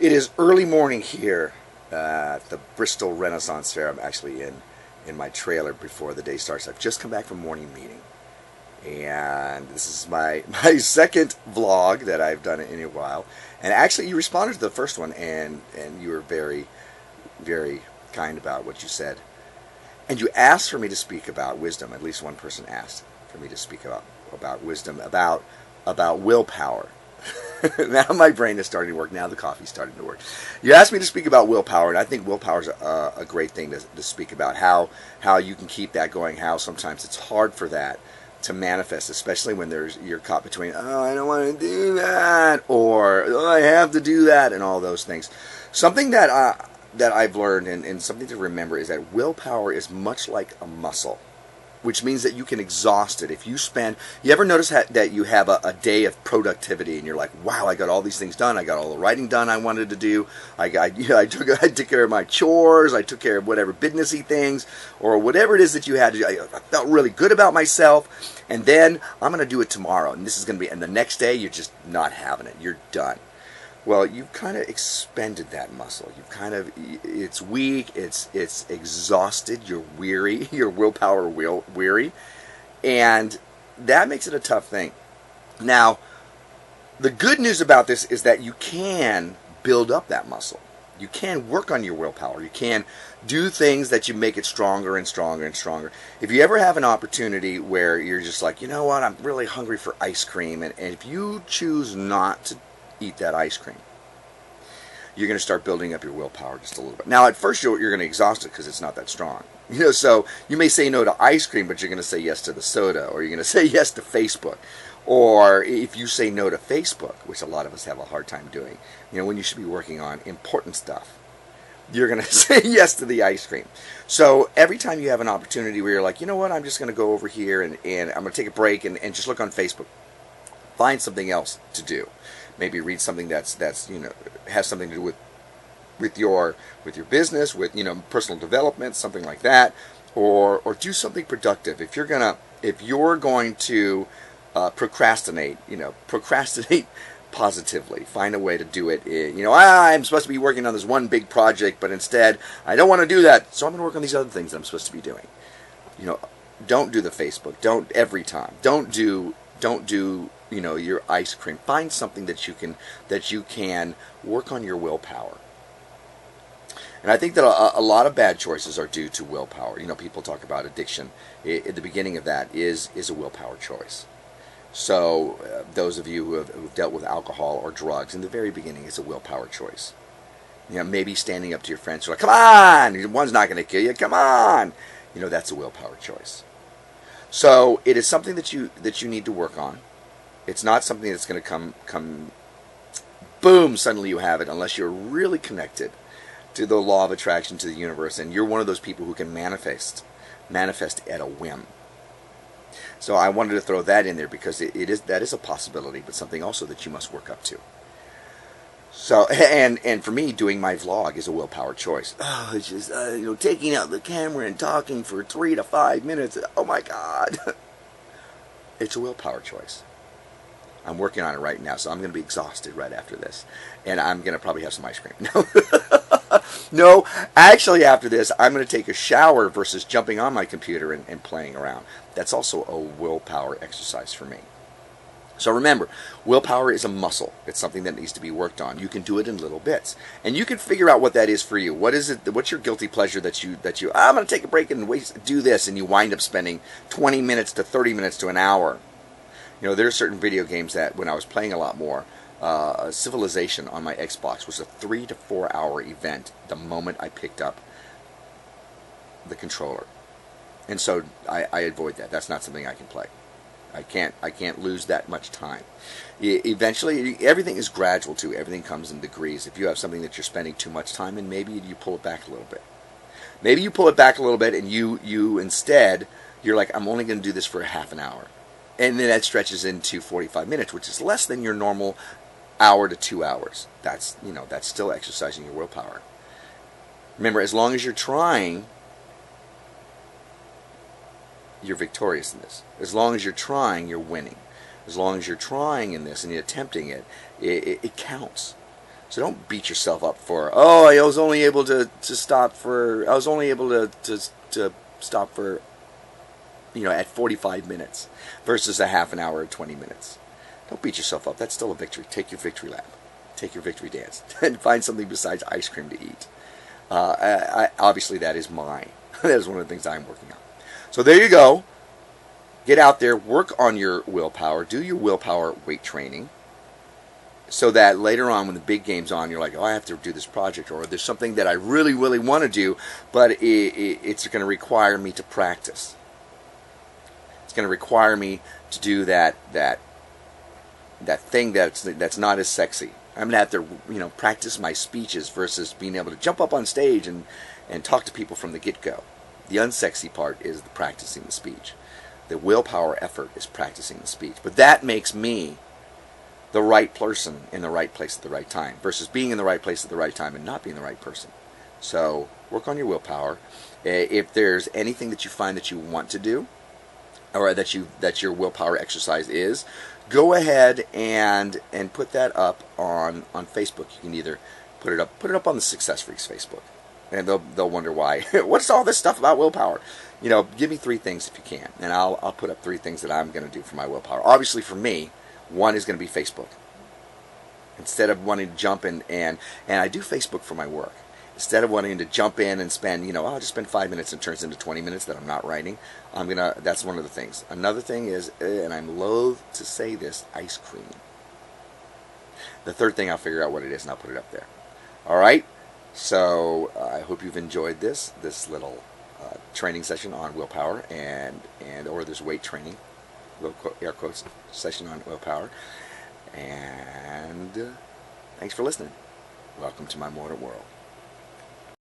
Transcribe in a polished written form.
It is early morning here at the Bristol Renaissance Fair. I'm actually in my trailer before the day starts. I've just come back from morning meeting. And this is my second vlog that I've done in a while. And actually, you responded to the first one, and you were very, very kind about what you said. And you asked for me to speak about wisdom. At least one person asked for me to speak about wisdom, about willpower. Now my brain is starting to work. Now the coffee's starting to work. You asked me to speak about willpower, and I think willpower is a great thing to speak about. How you can keep that going. How sometimes it's hard for that to manifest, especially when you're caught between, oh, I don't want to do that, or oh, I have to do that, and all those things. Something that I've learned and something to remember is that willpower is much like a muscle, which means that you can exhaust it. If you ever notice that you have a day of productivity and you're like, wow, I got all these things done. I got all the writing done I wanted to do. I took care of my chores. I took care of whatever businessy things or whatever it is that you had to do. I felt really good about myself. And then I'm going to do it tomorrow. And and the next day you're just not having it. You're done. Well, you've kind of expended that muscle. It's weak, it's exhausted, you're weary, your willpower weary, and that makes it a tough thing. Now, the good news about this is that you can build up that muscle. You can work on your willpower. You can do things that you make it stronger and stronger and stronger. If you ever have an opportunity where you're just like, you know what, I'm really hungry for ice cream, and if you choose not to eat that ice cream, you're going to start building up your willpower just a little bit. Now, at first, you're going to exhaust it because it's not that strong. So you may say no to ice cream, but you're going to say yes to the soda, or you're going to say yes to Facebook. Or if you say no to Facebook, which a lot of us have a hard time doing, when you should be working on important stuff, you're going to say yes to the ice cream. So every time you have an opportunity where you're like, you know what, I'm just going to go over here and I'm going to take a break and just look on Facebook. Find something else to do. Maybe read something that's has something to do with your business, with personal development, something like that, or do something productive. If you're going to procrastinate, procrastinate positively. Find a way to do it. I'm supposed to be working on this one big project, but instead I don't want to do that, so I'm going to work on these other things that I'm supposed to be doing. Don't do the Facebook. Don't every time. Don't do your ice cream. Find something that you can work on your willpower. And I think that a lot of bad choices are due to willpower. People talk about addiction. At the beginning of that is a willpower choice. So those of you who've dealt with alcohol or drugs, in the very beginning, it's a willpower choice. Maybe standing up to your friends who are like, come on, one's not going to kill you, come on. That's a willpower choice. So it is something that you need to work on. It's not something that's going to come, boom, suddenly you have it, unless you're really connected to the law of attraction, to the universe, and you're one of those people who can manifest at a whim. So I wanted to throw that in there because that is a possibility, but something also that you must work up to. So, and for me, doing my vlog is a willpower choice. Oh, it's just, taking out the camera and talking for 3 to 5 minutes. Oh my God. It's a willpower choice. I'm working on it right now, so I'm going to be exhausted right after this. And I'm going to probably have some ice cream. No, actually after this, I'm going to take a shower versus jumping on my computer and playing around. That's also a willpower exercise for me. So remember, willpower is a muscle. It's something that needs to be worked on. You can do it in little bits. And you can figure out what that is for you. What is it? What's your guilty pleasure that you I'm going to take a break and do this, and you wind up spending 20 minutes to 30 minutes to an hour. There are certain video games that when I was playing a lot more, Civilization on my Xbox was a 3 to 4 hour event the moment I picked up the controller. And so I avoid that. That's not something I can play. I can't lose that much time. Eventually, everything is gradual too. Everything comes in degrees. If you have something that you're spending too much time in, maybe you pull it back a little bit. Maybe you pull it back a little bit, and you instead, you're like, I'm only going to do this for a half an hour. And then that stretches into 45 minutes, which is less than your normal hour to 2 hours. That's still exercising your willpower. Remember, as long as you're trying, you're victorious in this. As long as you're trying, you're winning. As long as you're trying in this and you're attempting it, it counts. So don't beat yourself up for, oh, I was only able to stop for, I was only able to stop for, at 45 minutes versus a half an hour or 20 minutes. Don't beat yourself up. That's still a victory. Take your victory lap. Take your victory dance. And find something besides ice cream to eat. Obviously, that is mine. That is one of the things I'm working on. So there you go. Get out there. Work on your willpower. Do your willpower weight training. So that later on when the big game's on, you're like, oh, I have to do this project. Or there's something that I really, really want to do, but it's going to require me to practice. It's going to require me to do that thing that's not as sexy. I'm going to have to practice my speeches versus being able to jump up on stage and talk to people from the get-go. The unsexy part is the practicing the speech. The willpower effort is practicing the speech. But that makes me the right person in the right place at the right time versus being in the right place at the right time and not being the right person. So work on your willpower. If there's anything that you find that you want to do, or that your willpower exercise is, go ahead and put that up on Facebook. You can either put it up on the Success Freaks Facebook, and they'll wonder why. What's all this stuff about willpower? Give me 3 things if you can, and I'll put up 3 things that I'm going to do for my willpower. Obviously, for me, one is going to be Facebook. Instead of wanting to jump in and I do Facebook for my work. Instead of wanting to jump in and spend, I'll just spend 5 minutes and it turns into 20 minutes that I'm not writing. That's one of the things. Another thing is, and I'm loath to say this, ice cream. The third thing, I'll figure out what it is and I'll put it up there. All right. So I hope you've enjoyed this little training session on willpower or this weight training, little air quotes session on willpower. And thanks for listening. Welcome to my Mordant World.